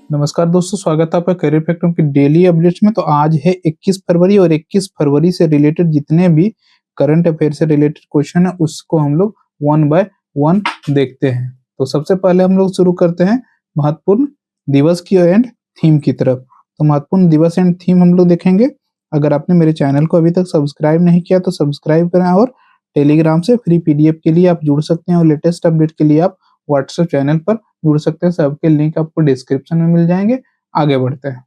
नमस्कार दोस्तों, स्वागत है आपका करियर फैक्टर की डेली अपडेट्स में। तो आज है 21 फरवरी और 21 फरवरी से रिलेटेड जितने भी करंट अफेयर से रिलेटेड क्वेश्चन है उसको हम लोग वन बाय वन देखते हैं। तो सबसे पहले हम लोग शुरू करते हैं महत्वपूर्ण दिवस की एंड थीम की तरफ। तो महत्वपूर्ण दिवस एंड थीम हम लोग देखेंगे। अगर आपने मेरे चैनल को अभी तक सब्सक्राइब नहीं किया तो सब्सक्राइब करें, और टेलीग्राम से फ्री पीडीएफ के लिए आप जुड़ सकते हैं और लेटेस्ट अपडेट के लिए आप व्हाट्सएप चैनल पर जुड़ सकते हैं। सबके लिंक आपको डिस्क्रिप्शन में मिल जाएंगे। आगे बढ़ते हैं।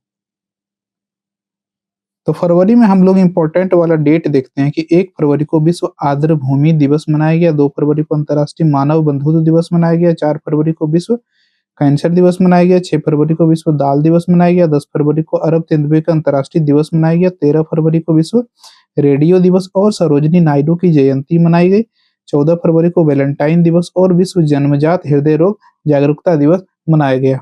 तो फरवरी में हम लोग इम्पोर्टेंट वाला डेट देखते हैं कि 1 फरवरी को विश्व आर्द्र भूमि दिवस मनाया गया, 2 फरवरी को अंतर्राष्ट्रीय मानव बंधुत्व दिवस मनाया गया, 4 फरवरी को विश्व कैंसर दिवस मनाया गया, 6 फरवरी को विश्व दाल दिवस मनाया गया, 10 फरवरी को अरब तेंदुए का अंतर्राष्ट्रीय दिवस मनाया गया, 13 फरवरी को विश्व रेडियो दिवस और सरोजिनी नायडू की जयंती मनाई गई, 14 फरवरी को वैलेंटाइन दिवस और विश्व जन्मजात हृदय रोग जागरूकता दिवस मनाया गया,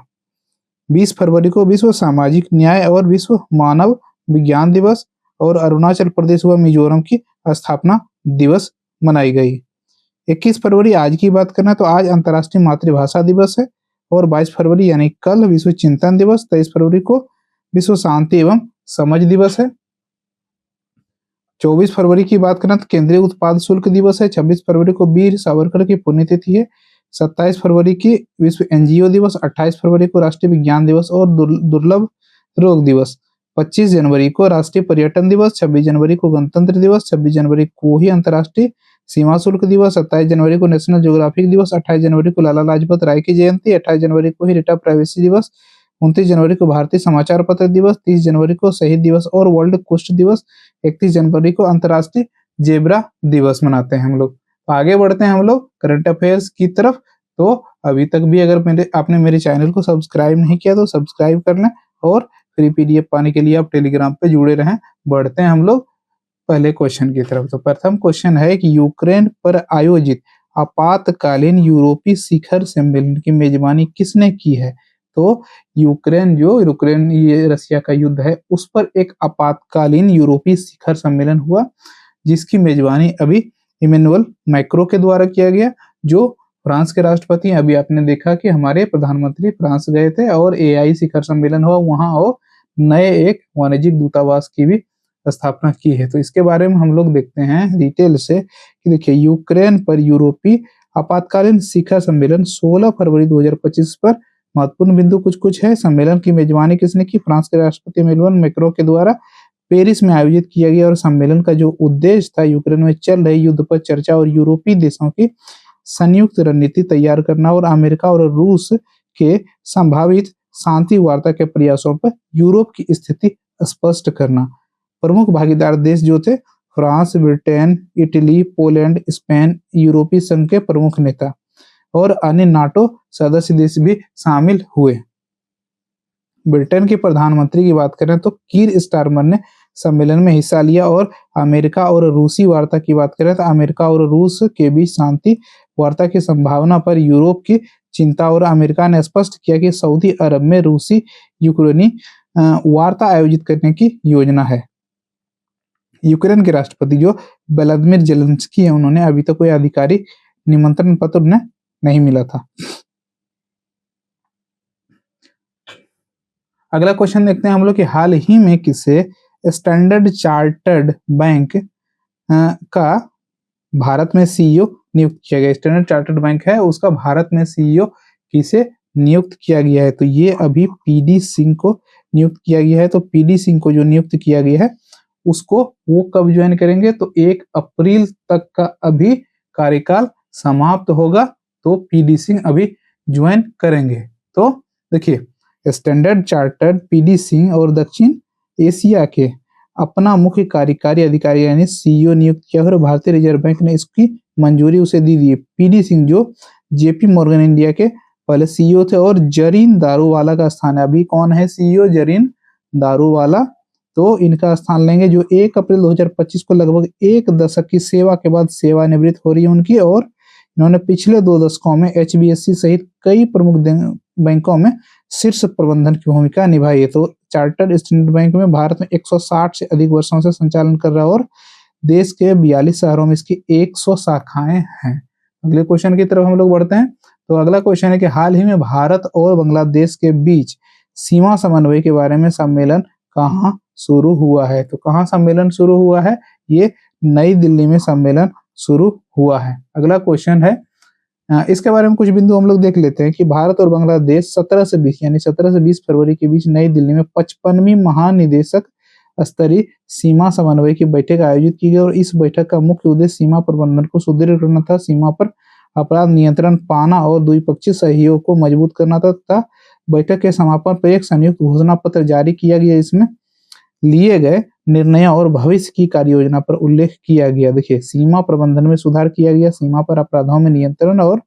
20 फरवरी को विश्व सामाजिक न्याय और विश्व मानव विज्ञान दिवस और अरुणाचल प्रदेश व मिजोरम की स्थापना दिवस मनाई गई। 21 फरवरी आज की बात करना तो आज अंतर्राष्ट्रीय मातृभाषा दिवस है, और 22 फरवरी यानी कल विश्व चिंतन दिवस, 23 फरवरी को विश्व शांति एवं समझ दिवस है। 24 फरवरी की बात करें तो केंद्रीय उत्पाद शुल्क दिवस है। 26 फरवरी को वीर सावरकर की पुण्यतिथि है। 27 फरवरी की विश्व एनजीओ दिवस, 28 फरवरी को राष्ट्रीय विज्ञान दिवस और दुर्लभ रोग दिवस, 25 जनवरी को राष्ट्रीय पर्यटन दिवस, 26 जनवरी को गणतंत्र दिवस, 26 जनवरी को ही अंतर्राष्ट्रीय सीमा शुल्क दिवस, 27 जनवरी को नेशनल ज्योग्राफिक दिवस, 28 जनवरी को लाला लाजपत राय की जयंती, 28 जनवरी को ही डेटा प्राइवेसी दिवस, 29 जनवरी को भारतीय समाचार पत्र दिवस, 30 जनवरी को शहीद दिवस और वर्ल्ड कुष्ठ दिवस, 31 जनवरी को अंतर्राष्ट्रीय जेब्रा दिवस मनाते हैं हम लोग। तो आगे बढ़ते हैं हम लोग करंट अफेयर्स की तरफ। तो अभी तक भी अगर आपने मेरे चैनल को सब्सक्राइब नहीं किया तो सब्सक्राइब कर लें, और फ्री पीडीएफ पाने के लिए आप टेलीग्राम पे जुड़े रहें। बढ़ते हैं हम लोग पहले क्वेश्चन की तरफ। तो प्रथम क्वेश्चन है कि यूक्रेन पर आयोजित आपातकालीन यूरोपीय शिखर सम्मेलन की मेजबानी किसने की है? तो यूक्रेन ये रसिया का युद्ध है, उस पर एक आपातकालीन यूरोपीय शिखर सम्मेलन हुआ जिसकी मेजबानी अभी इमैनुअल मैक्रो के द्वारा किया गया, जो फ्रांस के राष्ट्रपति। अभी आपने देखा कि हमारे प्रधानमंत्री फ्रांस गए थे और एआई शिखर सम्मेलन हुआ वहां, और नए एक वाणिज्यिक दूतावास की भी स्थापना की है। तो इसके बारे में हम लोग देखते हैं डिटेल से कि देखिए, यूक्रेन पर यूरोपीय आपातकालीन शिखर सम्मेलन 16 फरवरी 2025 पर महत्वपूर्ण बिंदु कुछ कुछ है। सम्मेलन की मेजबानी किसने की? फ्रांस के राष्ट्रपति इमैनुअल मैक्रो के द्वारा पेरिस में आयोजित किया गया, और सम्मेलन का जो उद्देश्य था यूक्रेन में चल रहे युद्ध पर चर्चा और यूरोपीय देशों की संयुक्त रणनीति तैयार करना, और अमेरिका और रूस के संभावित शांति वार्ता के प्रयासों पर यूरोप की स्थिति स्पष्ट करना। प्रमुख भागीदार देश जो थे France, Britain, Italy, Poland, Spain, यूरोपीय संघ के प्रमुख नेता और अन्य नाटो सदस्य देश भी शामिल हुए। ब्रिटेन के प्रधानमंत्री की बात करें तो कीर स्टारमर ने सम्मेलन में हिस्सा लिया, और अमेरिका और रूसी वार्ता की बात करें तो अमेरिका और रूस के बीच शांति वार्ता की संभावना पर यूरोप की चिंता, और अमेरिका ने स्पष्ट किया कि सऊदी अरब में रूसी यूक्रेनी वार्ता आयोजित करने की योजना है। यूक्रेन के राष्ट्रपति जो व्लादिमीर जेलेंस्की है, उन्होंने अभी तक कोई आधिकारिक निमंत्रण पत्र उन्हें नहीं मिला था। अगला क्वेश्चन देखते हैं हम लोग कि हाल ही में किसे स्टैंडर्ड चार्टर्ड बैंक का भारत में सीईओ नियुक्त किया गया? स्टैंडर्ड चार्टर्ड बैंक है, उसका भारत में सीईओ किसे नियुक्त किया गया है? तो ये अभी पीडी सिंह को नियुक्त किया गया है। तो पीडी सिंह को जो नियुक्त किया गया है उसको वो कब ज्वाइन करेंगे? तो 1 अप्रैल तक का अभी कार्यकाल समाप्त होगा, तो पीडी सिंह अभी ज्वाइन करेंगे। तो देखिए, स्टैंडर्ड चार्टर्ड पीडी सिंह और दक्षिण एशिया के अपना मुख्य कार्यकारी अधिकारी यानी सीईओ नियुक्त किया, और भारतीय रिजर्व बैंक ने इसकी मंजूरी उसे दी दी है। पीडी सिंह जो जेपी मॉर्गन इंडिया के पहले सीईओ थे, और जरीन दारूवाला का स्थान है। अभी कौन है सीईओ? जरीन दारूवाला। तो इनका स्थान लेंगे, जो 1 अप्रैल 2025 को लगभग 1 दशक की सेवा के बाद सेवानिवृत्त हो रही है उनकी, और इन्होंने पिछले 2 दशकों में एचबीएफसी सहित कई प्रमुख बैंकों में शीर्ष प्रबंधन की भूमिका निभाई है। तो चार्टर्ड स्टैंडर्ड बैंक में भारत में 160 से अधिक वर्षों से संचालन कर रहा है, और देश के 42 शहरों में इसकी 100 शाखाएं हैं। अगले क्वेश्चन की तरफ हम लोग बढ़ते हैं। तो अगला क्वेश्चन है कि हाल ही में भारत और बांग्लादेश के बीच सीमा समन्वय के बारे में सम्मेलन कहाँ शुरू हुआ है? तो कहाँ सम्मेलन शुरू हुआ है? ये नई दिल्ली में सम्मेलन शुरू हुआ है। अगला क्वेश्चन है, इसके बारे में कुछ बिंदु हम लोग देख लेते हैं कि भारत और बांग्लादेश 17 से 20 यानी 17 से 20 फरवरी के बीच नई दिल्ली में 55वीं महानिदेशक स्तरीय सीमा समन्वय की बैठक आयोजित की गई और इस बैठक का मुख्य उद्देश्य सीमा प्रबंधन को सुदृढ़ करना था, सीमा पर अपराध नियंत्रण पाना और द्विपक्षीय सहयोग को मजबूत करना था तथा बैठक के समापन पर एक संयुक्त घोषणा पत्र जारी किया गया। इसमें लिए गए निर्णयों और भविष्य की कार्य योजना पर उल्लेख किया गया। देखिए, सीमा प्रबंधन में सुधार किया गया, सीमा पर अपराधों में नियंत्रण और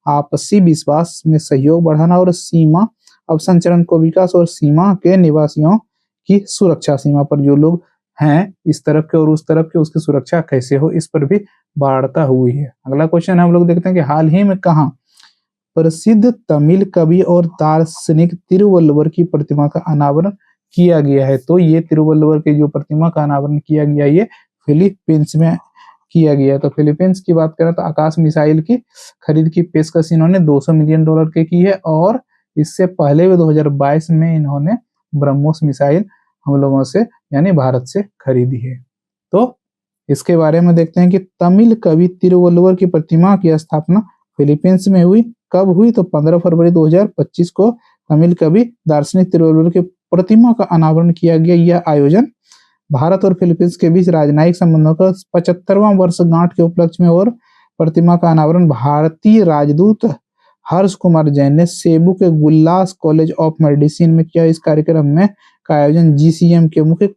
आपसी विश्वास में सहयोग बढ़ाना और सीमा अवसंचरण को विकास और सीमा के निवासियों की सुरक्षा, सीमा पर जो लोग हैं इस तरफ के और उस तरफ के उसकी सुरक्षा कैसे हो, इस पर भी वार्ता हुई है। अगला क्वेश्चन हम लोग देखते हैं कि हाल ही में कहाँ प्रसिद्ध तमिल कवि और दार्शनिक तिरुवल्लुवर की प्रतिमा का अनावरण किया गया है? तो ये तिरुवल्लुवर की जो प्रतिमा का अनावरण किया गया ये फिलीपींस में किया गया। तो फिलीपींस की बात करें तो आकाश मिसाइल की खरीद की पेशकश इन्होंने $200 मिलियन के की है और इससे पहले भी 2022 में इन्होंने ब्रह्मोस मिसाइल हम लोगों से यानी भारत से खरीदी है। तो इसके बारे में देखते हैं कि तमिल कवि तिरुवल्लुवर की प्रतिमा की स्थापना फिलीपींस में हुई। कब हुई? तो 15 फरवरी 2025 को तमिल कवि दार्शनिक तिरुवल्लुवर की प्रतिमा का अनावरण किया गया। यह आयोजन भारत और फिलीपींस के बीच राजनयिक संबंधों का 75वां वर्षगांठ के उपलक्ष्य में और प्रतिमा का अनावरण भारतीय राजदूत हर्ष कुमार जैन ने सेबू के गुल्लास कॉलेज ऑफ मेडिसिन में किया। इस कार्यक्रम में का आयोजन जीसीएम के मुख्य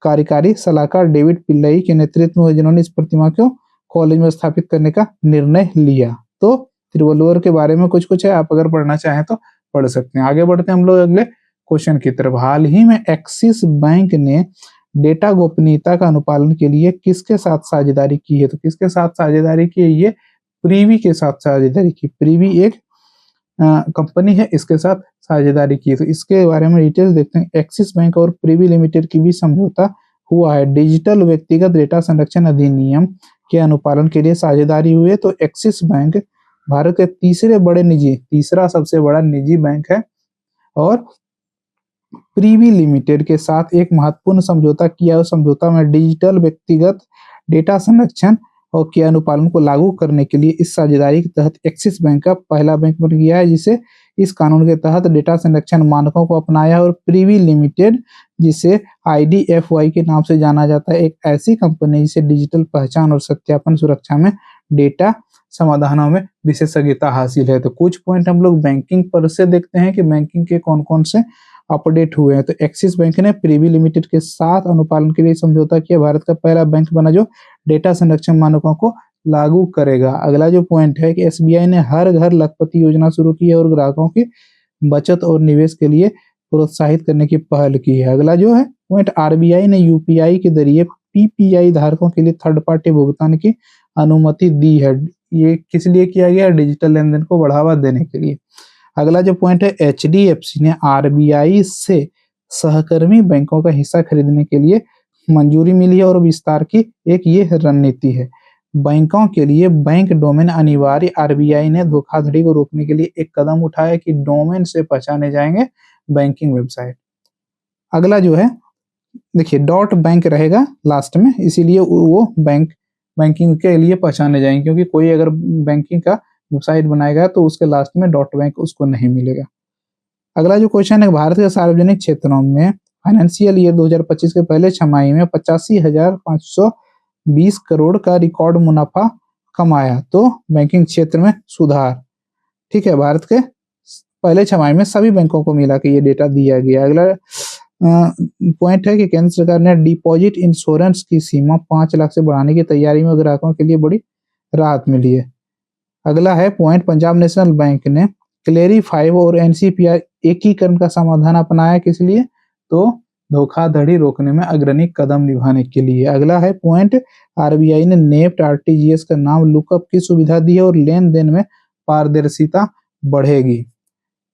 कार्यकारी सलाहकार डेविड पिल्लई के नेतृत्व में, जिन्होंने इस प्रतिमा को कॉलेज में स्थापित करने का निर्णय लिया। तो तिरुवल्लुवर के बारे में कुछ कुछ है, आप अगर पढ़ना चाहें तो पढ़ सकते हैं। आगे बढ़ते हैं हम लोग अगले क्वेश्चन की तरफ। हाल ही में एक्सिस बैंक ने डेटा गोपनीयता का अनुपालन के लिए किसके साथ साझेदारी की है? तो किसके साथ साझेदारी की है? ये प्रीवी के साथ साझेदारी की। प्रीवी एक कंपनी है, इसके साथ साझेदारी की है। तो इसके बारे में डिटेल्स देखते हैं। एक्सिस बैंक और प्रीवी लिमिटेड के बीच समझौता हुआ है। डिजिटल व्यक्तिगत डेटा संरक्षण अधिनियम के अनुपालन के लिए साझेदारी हुई है। तो एक्सिस बैंक भारत के तीसरा सबसे बड़ा निजी बैंक है और प्रीवी लिमिटेड के साथ एक महत्वपूर्ण समझौता किया। उस समझौता में डिजिटल व्यक्तिगत डेटा संरक्षण और के अनुपालन को लागू करने के लिए इस साझेदारी के तहत एक्सिस बैंक का पहला बैंक बन गया है, जिसे इस कानून के तहत डेटा संरक्षण मानकों को अपनाया। और प्रीवी लिमिटेड, जिसे IDFY के नाम से जाना जाता है, एक ऐसी कंपनी जिसे डिजिटल पहचान और सत्यापन सुरक्षा में डेटा समाधानों में विशेषज्ञता हासिल है। तो कुछ पॉइंट हम लोग बैंकिंग पर से देखते हैं कि बैंकिंग के कौन कौन से अपडेट हुए हैं। तो एक्सिस बैंक ने प्रीवी लिमिटेड के साथ अनुपालन के लिए समझौता किया। भारत का पहला बैंक बना जो डेटा संरक्षण मानकों को लागू करेगा। अगला जो पॉइंट है कि SBI ने हर घर लखपति योजना शुरू की है और ग्राहकों की बचत और निवेश के लिए प्रोत्साहित करने की पहल की है। अगला जो है पॉइंट, RBI ने UPI के जरिए PPI धारकों के लिए थर्ड पार्टी भुगतान की अनुमति दी है। ये किस लिए किया गया? डिजिटल लेन देन को बढ़ावा देने के लिए। अगला जो पॉइंट है, HDFC ने RBI से सहकर्मी बैंकों का हिस्सा खरीदने के लिए मंजूरी मिली है और विस्तार की एक ये रणनीति है। बैंकों के लिए बैंक डोमेन अनिवार्य। RBI ने धोखाधड़ी को रोकने के लिए एक कदम उठाया कि डोमेन से पहचाने जाएंगे बैंकिंग वेबसाइट। अगला जो है देखिए, डॉट बैंक रहेगा लास्ट में, इसीलिए वो बैंकिंग के लिए पहचाने जाएंगे, क्योंकि कोई अगर बैंकिंग का वेबसाइट बनाएगा तो उसके लास्ट में डॉट बैंक उसको नहीं मिलेगा। अगला जो क्वेश्चन है, भारत के सार्वजनिक क्षेत्रों में फाइनेंशियल ईयर 2025 के पहले छमाही में 85,520 करोड़ का रिकॉर्ड मुनाफा कमाया। तो बैंकिंग क्षेत्र में सुधार, ठीक है, भारत के पहले छमाही में सभी बैंकों को मिला के ये डेटा दिया गया। अगला पॉइंट है कि केंद्र सरकार ने डिपॉजिट इंश्योरेंस की सीमा 5 लाख से बढ़ाने की तैयारी में ग्राहकों के लिए बड़ी राहत मिली है। अगला है पॉइंट, पंजाब नेशनल बैंक ने क्लेरी5 और NCPR एकीकरण का समाधान अपनाया। किस लिए? तो धोखाधड़ी रोकने में अग्रणी कदम निभाने के लिए। अगला है पॉइंट, RBI ने नेफ्ट RTGS का नाम लुकअप की सुविधा दी है और लेन देन में पारदर्शिता बढ़ेगी।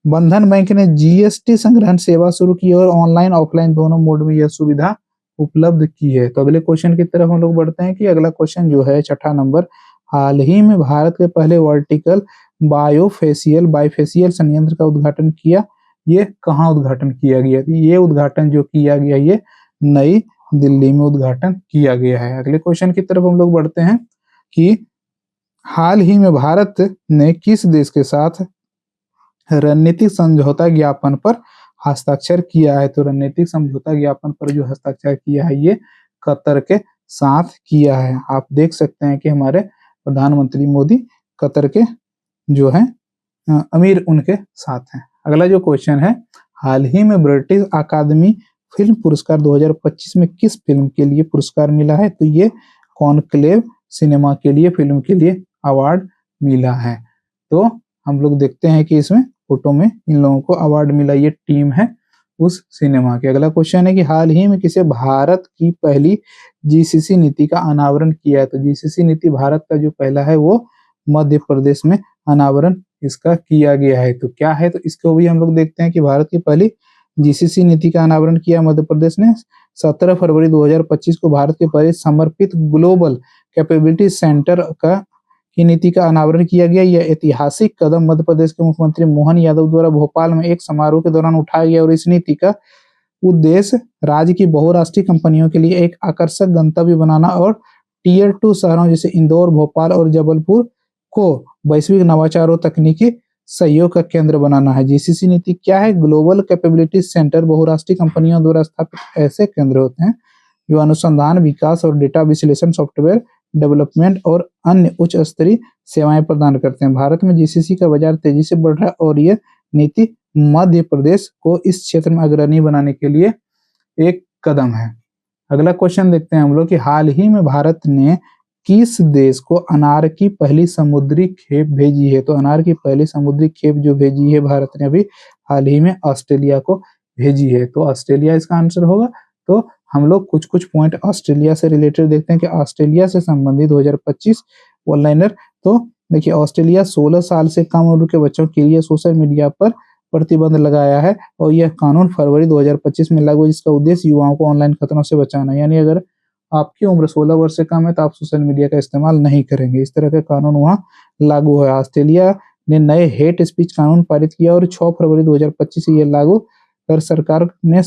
बंधन बैंक ने GST संग्रहण सेवा शुरू की और ऑनलाइन ऑफलाइन दोनों मोड में यह सुविधा उपलब्ध की है। तो अगले क्वेश्चन की तरफ हम लोग बढ़ते हैं कि अगला क्वेश्चन जो है 6ठा नंबर, हाल ही में भारत के पहले वर्टिकल बाइफेशियल संयंत्र का उद्घाटन किया ये कहाँ उद्घाटन किया गया? ये उद्घाटन जो किया गया ये नई दिल्ली में उद्घाटन किया गया है। अगले क्वेश्चन की तरफ हम लोग बढ़ते हैं कि हाल ही में भारत ने किस देश के साथ रणनीतिक समझौता ज्ञापन पर हस्ताक्षर किया है? तो रणनीतिक समझौता ज्ञापन पर जो हस्ताक्षर किया है ये कतर के साथ किया है। आप देख सकते हैं कि हमारे प्रधानमंत्री मोदी कतर के जो है अमीर उनके साथ हैं। अगला जो क्वेश्चन है, हाल ही में ब्रिटिश अकादमी फिल्म पुरस्कार 2025 में किस फिल्म के लिए पुरस्कार मिला है? तो ये कॉन्क्लेव सिनेमा के लिए फिल्म के लिए अवार्ड मिला है। तो हम लोग देखते हैं कि इसमें फोटो में इन लोगों को अवार्ड मिला, ये टीम है उस सिनेमा के। अगला क्वेश्चन है कि हाल ही में किसे भारत की पहली जीसीसी नीति का अनावरण किया है? तो जीसीसी नीति भारत का जो पहला है वो मध्य प्रदेश में अनावरण इसका किया गया है। तो क्या है? तो इसको भी हम लोग देखते हैं कि भारत की पहली जीसीसी नीति का अनावरण किया मध्य प्रदेश ने 17 फरवरी 2025 को भारत के पहले समर्पित ग्लोबल कैपेबिलिटी सेंटर का की नीति का अनावरण किया गया। यह ऐतिहासिक कदम मध्य प्रदेश के मुख्यमंत्री मोहन यादव द्वारा भोपाल में एक समारोह के दौरान उठाया गया और इस नीति का उद्देश्य राज्य की बहुराष्ट्रीय कंपनियों के लिए एक आकर्षक गंतव्य बनाना और टीयर 2 शहरों जैसे इंदौर, भोपाल और जबलपुर को वैश्विक नवाचार और तकनीकी सहयोग का केंद्र बनाना है। जीसीसी नीति क्या है? ग्लोबल कैपेबिलिटी सेंटर बहुराष्ट्रीय कंपनियों द्वारा स्थापित ऐसे केंद्र होते हैं जो अनुसंधान, विकास और डेटा विश्लेषण, सॉफ्टवेयर डेवलपमेंट और अन्य उच्च स्तरीय सेवाएं प्रदान करते हैं। भारत में जीसीसी का बाजार तेजी से बढ़ रहा है और यह नीति मध्य प्रदेश को इस क्षेत्र में अग्रणी बनाने के लिए एक कदम है। अगला क्वेश्चन देखते हैं हम लोग कि हाल ही में भारत ने किस देश को अनार की पहली समुद्री खेप भेजी है? तो अनार की पहली समुद्री खेप जो भेजी है भारत ने अभी हाल ही में ऑस्ट्रेलिया को भेजी है। तो ऑस्ट्रेलिया इसका आंसर होगा। तो हम लोग कुछ कुछ पॉइंट ऑस्ट्रेलिया से रिलेटेड देखते हैं कि ऑस्ट्रेलिया से संबंधित 2025 ऑनलाइनर। तो देखिए, ऑस्ट्रेलिया 16 साल से कम उम्र के बच्चों के लिए सोशल मीडिया पर प्रतिबंध लगाया है और यह कानून फरवरी 2025 में लागू है, जिसका उद्देश्य युवाओं को ऑनलाइन खतरों से बचाना। यानी अगर आपकी उम्र 16 वर्ष से कम है तो आप सोशल मीडिया का इस्तेमाल नहीं करेंगे। इस तरह का कानून वहां लागू है। ऑस्ट्रेलिया ने नए हेट स्पीच कानून पारित किया और 6 फरवरी 2025 से यह लागू कर सरकार ने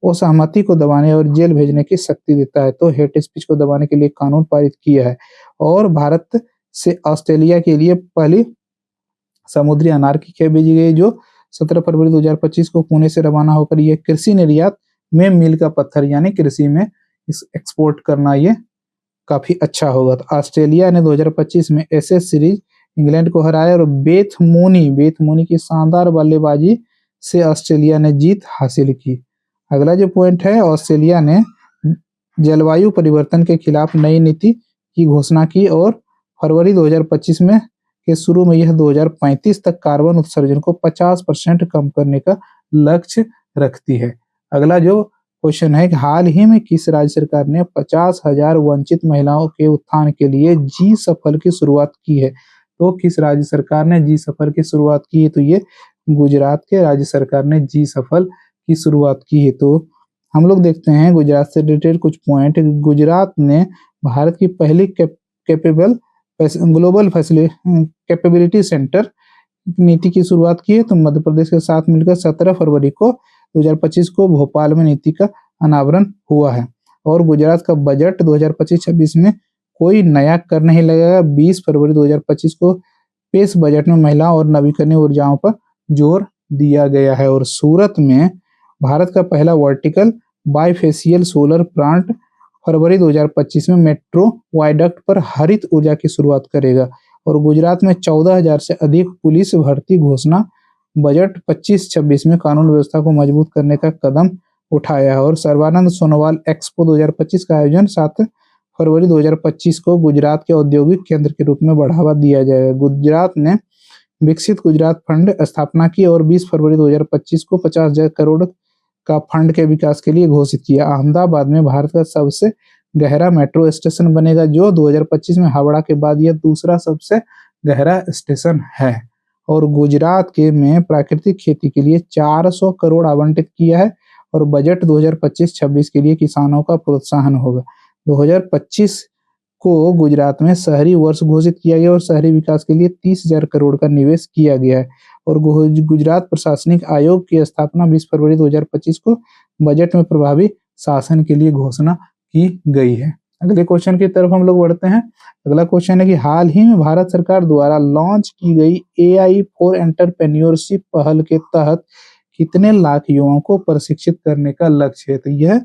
असहमति को दबाने और जेल भेजने की शक्ति देता है। तो हेट स्पीच को दबाने के लिए कानून पारित किया है। और भारत से ऑस्ट्रेलिया के लिए पहली समुद्री अनार की खेप भेजी गई जो 17 फरवरी 2025 को पुणे से रवाना होकर यह कृषि निर्यात में मील का पत्थर, यानी कृषि में इस एक्सपोर्ट करना ये काफी अच्छा होगा। तो ऑस्ट्रेलिया ने 2025 में एशेज सीरीज इंग्लैंड को हराया और बेथ मूनी की शानदार बल्लेबाजी से ऑस्ट्रेलिया ने जीत हासिल की। अगला जो पॉइंट है, ऑस्ट्रेलिया ने जलवायु परिवर्तन के खिलाफ नई नीति की घोषणा की और फरवरी 2025 में के शुरू में यह 2035 तक कार्बन उत्सर्जन को 50% कम करने का लक्ष्य रखती है। अगला जो क्वेश्चन है कि हाल ही में किस राज्य सरकार ने 50,000 वंचित महिलाओं के उत्थान के लिए जी सफल की शुरुआत की है? तो किस राज्य सरकार ने जी सफल की शुरुआत की है? तो ये गुजरात के राज्य सरकार ने जी सफल की शुरुआत की है। तो हम लोग देखते हैं गुजरात से रिलेटेड कुछ पॉइंट। गुजरात ने भारत की पहली कैपेबल ग्लोबल कैपेबिलिटी सेंटर नीति की शुरुआत की है। तो मध्य प्रदेश के साथ मिलकर 17 फरवरी को 2025 को भोपाल में नीति का अनावरण हुआ है। और गुजरात का बजट 2025-26 में कोई नया कर नहीं लगेगा। 20 फरवरी 2025 को पेश बजट में महिलाओं और नवीकरणीय ऊर्जाओं पर जोर दिया गया है। और सूरत में भारत का पहला वर्टिकल बाइफेशियल सोलर प्लांट फरवरी 2025 में मेट्रो वायडक्ट पर हरित ऊर्जा की शुरुआत करेगा। और गुजरात में 14,000 से अधिक पुलिस भर्ती घोषणा। बजट 25-26 में कानून व्यवस्था को मजबूत करने का कदम उठाया है। और सर्बानंद सोनोवाल एक्सपो 2025 का आयोजन 7 फरवरी 2025 को गुजरात के औद्योगिक केंद्र के रूप में बढ़ावा दिया जाएगा। गुजरात ने विकसित गुजरात फंड स्थापना की और 20 फरवरी 2025 को 50,000 करोड़ का फंड के विकास के लिए घोषित किया। अहमदाबाद में भारत का सबसे गहरा मेट्रो स्टेशन बनेगा जो 2025 में हावड़ा के बाद यह दूसरा सबसे गहरा स्टेशन है। और गुजरात के में प्राकृतिक खेती के लिए 400 करोड़ आवंटित किया है। और बजट 2025-26 के लिए किसानों का प्रोत्साहन होगा। 2025 को गुजरात में शहरी वर्ष घोषित किया गया और शहरी विकास के लिए 30,000 करोड़ का निवेश किया गया है। और गुजरात प्रशासनिक आयोग की स्थापना 20 फरवरी 2025 को बजट में प्रभावी शासन के लिए घोषणा की गई है। अगले क्वेश्चन की तरफ हम लोग बढ़ते हैं। अगला क्वेश्चन है कि हाल ही में भारत सरकार द्वारा लॉन्च की गई AI फॉर एंटरप्रेन्योरशिप पहल के तहत कितने लाख युवाओं को प्रशिक्षित करने का लक्ष्य है? तो यह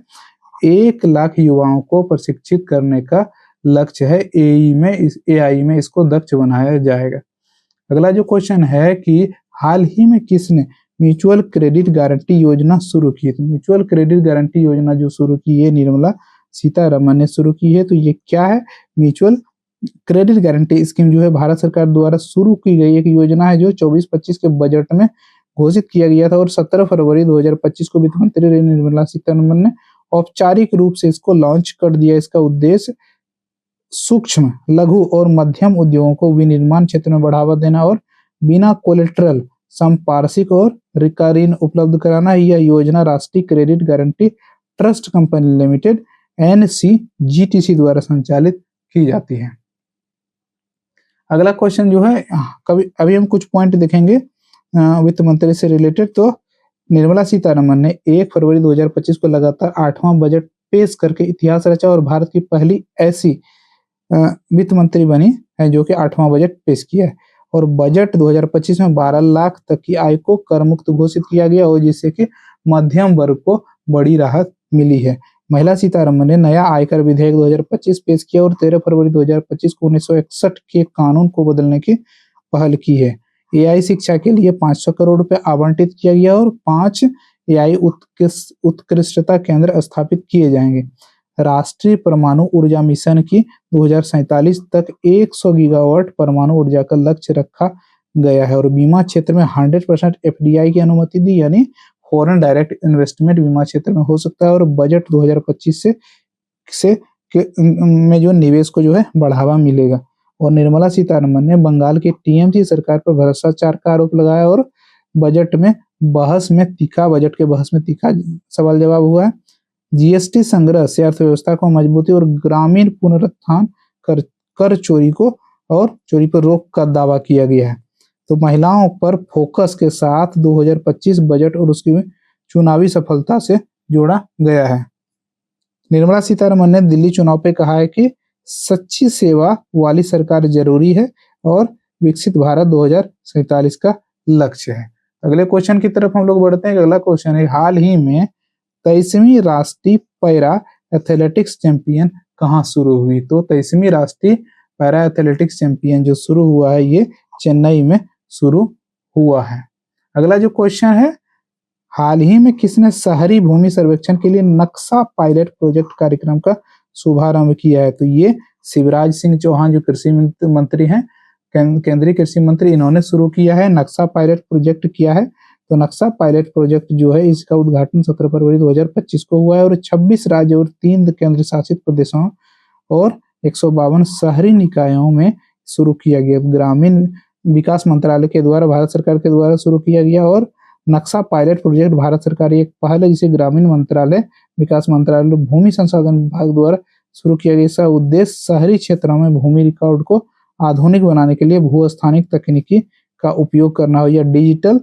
1 लाख युवाओं को प्रशिक्षित करने का लक्ष्य है। AI में इसको दक्ष बनाया जाएगा। अगला जो क्वेश्चन है कि हाल ही में किसने म्यूचुअल क्रेडिट गारंटी योजना शुरू की? तो म्यूचुअल क्रेडिट गारंटी योजना जो शुरू की है निर्मला सीतारमन ने शुरू की है। तो ये क्या है? म्यूचुअल क्रेडिट गारंटी स्कीम जो है भारत सरकार द्वारा शुरू की गई एक योजना है जो 24-25 के बजट में घोषित किया गया था और 17 फरवरी 2025 को वित्त मंत्री निर्मला सीतारमन ने औपचारिक रूप से इसको लॉन्च कर दिया। इसका उद्देश्य सूक्ष्म, लघु और मध्यम उद्योगों को विनिर्माण क्षेत्र में बढ़ावा देना और बिना कोलेटरल संपार्श्विक और ऋण उपलब्ध कराना। यह योजना राष्ट्रीय credit guarantee trust company limited NCGTC द्वारा संचालित की जाती है। अगला क्वेश्चन जो है अभी हम कुछ पॉइंट देखेंगे वित्त मंत्री से रिलेटेड। तो निर्मला सीतारमन ने 1 फरवरी 2025 को लगातार 8वां बजट पेश करके इतिहास रचा और भारत की पहली ऐसी वित्त मंत्री बनी है जो कि 8वां बजट पेश किया है। और बजट 2025 में 12 लाख तक की आय को कर मुक्त घोषित किया गया और जिससे कि मध्यम वर्ग को बड़ी राहत मिली है। महिला सीतारमन ने नया आयकर विधेयक 2025 पेश किया और 13 फरवरी 2025 को 1961 के कानून को बदलने की पहल की है। AI शिक्षा के लिए 500 करोड़ रुपए आवंटित किया गया और 5 AI उत्कृष्टता केंद्र स्थापित किए जाएंगे। राष्ट्रीय परमाणु ऊर्जा मिशन की 2047 तक 100 गीगावाट परमाणु ऊर्जा का लक्ष्य रखा गया है और बीमा क्षेत्र में 100% FDI की अनुमति दी, यानी फॉरेन डायरेक्ट इन्वेस्टमेंट बीमा क्षेत्र में हो सकता है। और बजट 2025 में जो निवेश को जो है बढ़ावा मिलेगा। और निर्मला सीतारमन ने बंगाल की TMC सरकार पर भ्रष्टाचार का आरोप लगाया और बजट में बजट के बहस में तीखा सवाल जवाब हुआ है। GST संग्रह से अर्थव्यवस्था को मजबूती और ग्रामीण पुनरुत्थान कर चोरी पर रोक का दावा किया गया है। तो महिलाओं पर फोकस के साथ 2025 बजट और उसकी चुनावी सफलता से जोड़ा गया है। निर्मला सीतारमन ने दिल्ली चुनाव पे कहा है कि सच्ची सेवा वाली सरकार जरूरी है और विकसित भारत 2047 का लक्ष्य है। अगले क्वेश्चन की तरफ हम लोग बढ़ते हैं। अगला क्वेश्चन है हाल ही में 23वीं राष्ट्रीय पैरा एथलेटिक्स चैंपियन कहाँ शुरू हुई? तो 23वीं राष्ट्रीय पैरा एथलेटिक्स चैंपियन जो शुरू हुआ है ये चेन्नई में शुरू हुआ है। अगला जो क्वेश्चन है हाल ही में किसने शहरी भूमि सर्वेक्षण के लिए नक्शा पायलट प्रोजेक्ट कार्यक्रम का शुभारंभ किया है? तो ये शिवराज सिंह चौहान जो कृषि मंत्री हैं, केंद्रीय कृषि मंत्री, इन्होंने शुरू किया है, नक्शा पायलट प्रोजेक्ट किया है। तो नक्शा पायलट प्रोजेक्ट जो है इसका उद्घाटन 17 फरवरी 2025 को हुआ है और 26 राज्य और 3 केंद्र शासित प्रदेशों और 152 शहरी निकायों में शुरू किया गया। ग्रामीण विकास मंत्रालय के द्वारा, भारत सरकार के द्वारा शुरू किया गया। और नक्शा पायलट प्रोजेक्ट भारत सरकार एक पहल है जिसे ग्रामीण मंत्रालय, विकास मंत्रालय, भूमि संसाधन विभाग द्वारा शुरू किया गया। इसका उद्देश्य शहरी क्षेत्रों में भूमि रिकॉर्ड को आधुनिक बनाने के लिए भूस्थानिक तकनीकी का उपयोग करना हो या डिजिटल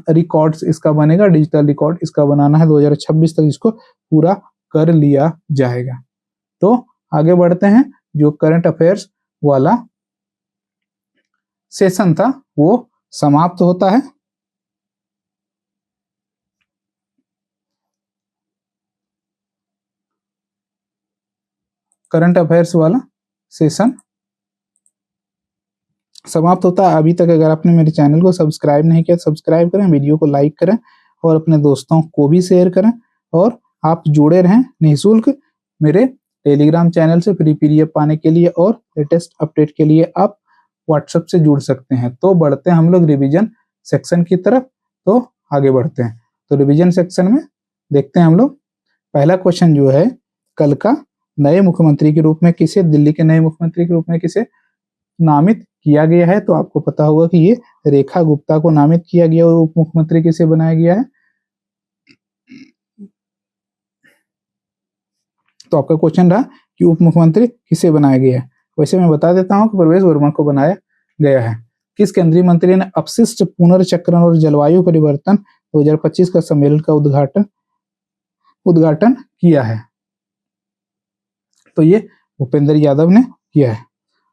रिकॉर्ड्स इसका बनेगा, डिजिटल रिकॉर्ड इसका बनाना है। 2026 तक इसको पूरा कर लिया जाएगा। तो आगे बढ़ते हैं। जो करंट अफेयर्स वाला सेशन था वो समाप्त होता है। करंट अफेयर्स वाला सेशन समाप्त होता है। अभी तक अगर आपने मेरे चैनल को सब्सक्राइब नहीं किया, सब्सक्राइब करें, वीडियो को लाइक करें और अपने दोस्तों को भी शेयर करें। और आप जुड़े रहें निःशुल्क मेरे टेलीग्राम चैनल से फ्री PDF पाने के लिए और लेटेस्ट अपडेट के लिए आप व्हाट्सएप से जुड़ सकते हैं। तो बढ़ते हैं हम लोग रिवीजन सेक्शन की तरफ। तो आगे बढ़ते हैं। तो रिवीजन सेक्शन में देखते हैं हम लोग पहला क्वेश्चन जो है, कल का नए मुख्यमंत्री के रूप में किसे, दिल्ली के नए मुख्यमंत्री के रूप में किसे नामित किया गया है? तो आपको पता होगा कि ये रेखा गुप्ता को नामित किया गया और उप मुख्यमंत्री किसे बनाया गया है? तो आपका क्वेश्चन रहा कि उप मुख्यमंत्री किसे बनाया गया है। वैसे मैं बता देता हूं कि प्रवेश वर्मा को बनाया गया है। किस केंद्रीय मंत्री ने अपशिष्ट पुनर्चक्रण और जलवायु परिवर्तन 2025 का सम्मेलन का उद्घाटन किया है? तो ये भूपेंद्र यादव ने किया है।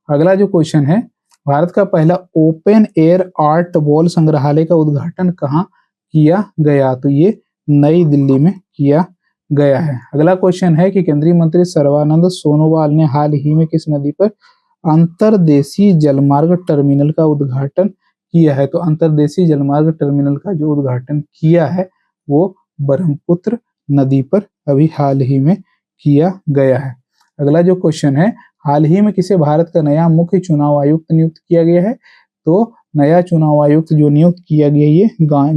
अगला जो क्वेश्चन है, भारत का पहला ओपन एयर आर्ट वॉल संग्रहालय का उद्घाटन कहाँ किया गया? तो ये नई दिल्ली में किया गया है। अगला क्वेश्चन है कि केंद्रीय मंत्री सर्बानंद सोनोवाल ने हाल ही में किस नदी पर अंतर्देशीय जलमार्ग टर्मिनल का उद्घाटन किया है? तो अंतर्देशीय जलमार्ग टर्मिनल का जो उद्घाटन किया है वो ब्रह्मपुत्र नदी पर अभी हाल ही में किया गया है। अगला जो क्वेश्चन है, हाल ही में किसे भारत का नया मुख्य चुनाव आयुक्त नियुक्त किया गया है? तो नया चुनाव आयुक्त जो नियुक्त किया गया ये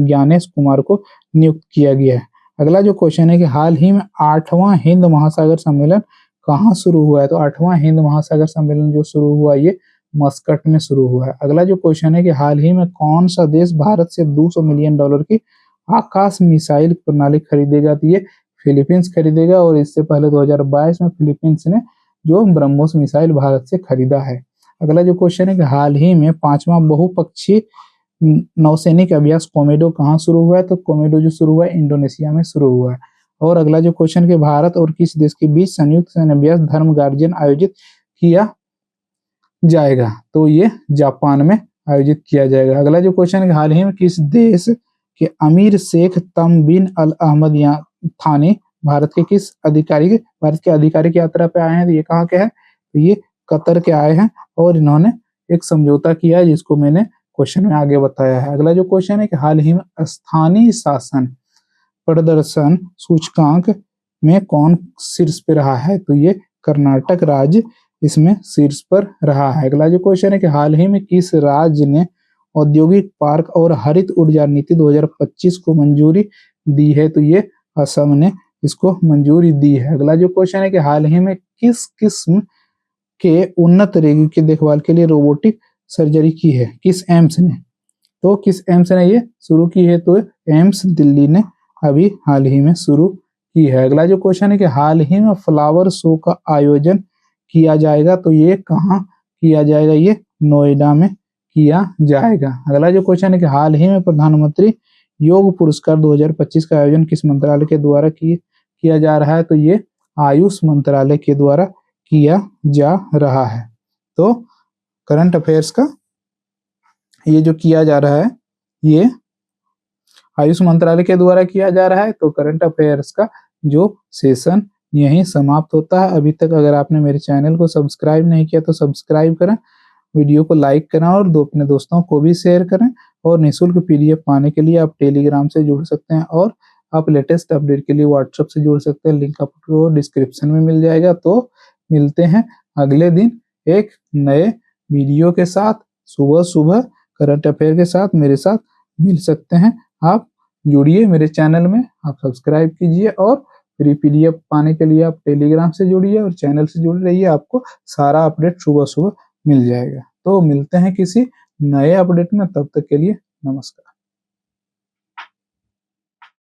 ज्ञानेश कुमार को नियुक्त किया गया है। अगला जो क्वेश्चन है कि हाल ही में 8वां हिंद महासागर सम्मेलन कहाँ शुरू हुआ है? तो 8वां हिंद महासागर सम्मेलन जो शुरू हुआ ये मस्कट में शुरू हुआ है। अगला जो क्वेश्चन है कि हाल ही में कौन सा देश भारत से $200 मिलियन की आकाश मिसाइल प्रणाली खरीदेगा? तो ये फिलीपींस खरीदेगा, और इससे पहले 2022 में फिलीपींस ने जो ब्रह्मोस मिसाइल भारत से खरीदा है। अगला जो क्वेश्चन है कि हाल ही में 5वां बहुपक्षीय नौसैनिक अभ्यास कोमेडो कहाँ शुरू हुआ है? तो कोमेडो जो शुरू हुआ है इंडोनेशिया में शुरू हुआ है। और अगला जो क्वेश्चन कि भारत और किस देश के बीच संयुक्त सैन्य अभ्यास धर्म गार्जियन आयोजित किया जाएगा? तो ये जापान में आयोजित किया जाएगा। अगला जो क्वेश्चन है कि हाल ही में किस देश के अमीर शेख तम बिन अल अहमद थानी भारत के आधिकारिक यात्रा पे आए हैं? तो ये कहाँ के हैं? तो ये कतर के आए हैं, और इन्होंने एक समझौता किया है जिसको मैंने क्वेश्चन में आगे बताया है। अगला जो क्वेश्चन है कि हाल ही में स्थानीय शासन प्रदर्शन सूचकांक में कौन शीर्ष पे रहा है? तो ये कर्नाटक राज्य इसमें शीर्ष पर रहा है। अगला जो क्वेश्चन है कि हाल ही में किस राज्य ने औद्योगिक पार्क और हरित ऊर्जा नीति 2025 को मंजूरी दी है? तो ये असम ने इसको मंजूरी दी है। अगला जो क्वेश्चन है कि हाल ही में किस किस्म के उन्नत रोगी की देखभाल के लिए रोबोटिक सर्जरी की है? किस एम्स ने? तो किस एम्स ने ये शुरू की है? तो एम्स दिल्ली ने अभी हाल ही में शुरू की है। अगला जो क्वेश्चन है कि हाल ही में फ्लावर शो का आयोजन किया जाएगा? तो ये कहाँ किया जाएगा? ये नोएडा में किया जाएगा। अगला जो क्वेश्चन है कि हाल ही में प्रधानमंत्री योग पुरस्कार 2025 का आयोजन किस मंत्रालय के द्वारा किया जा रहा है? तो ये आयुष मंत्रालय के द्वारा किया जा रहा है। तो करंट अफेयर्स का ये जो किया जा रहा है ये आयुष मंत्रालय के द्वारा किया जा रहा है। तो करंट अफेयर्स का जो सेशन यहीं समाप्त होता है। अभी तक अगर आपने मेरे चैनल को सब्सक्राइब नहीं किया तो सब्सक्राइब करें, वीडियो को लाइक करें और अपने दोस्तों को भी शेयर करें। और निःशुल्क पीडीएफ पाने के लिए आप टेलीग्राम से जुड़ सकते हैं, और आप लेटेस्ट अपडेट के लिए व्हाट्सएप से जुड़ सकते हैं। लिंक आपको डिस्क्रिप्शन में मिल जाएगा। तो मिलते हैं अगले दिन एक नए वीडियो के साथ। सुबह सुबह करंट अफेयर के साथ मेरे साथ मिल सकते हैं। आप जुड़िए मेरे चैनल में, आप सब्सक्राइब कीजिए, और फ्री पीडीएफ पाने के लिए आप टेलीग्राम से जुड़िए और चैनल से जुड़ रहिए। आपको सारा अपडेट सुबह सुबह मिल जाएगा। तो मिलते हैं किसी नए अपडेट में, तब तक के लिए नमस्कार।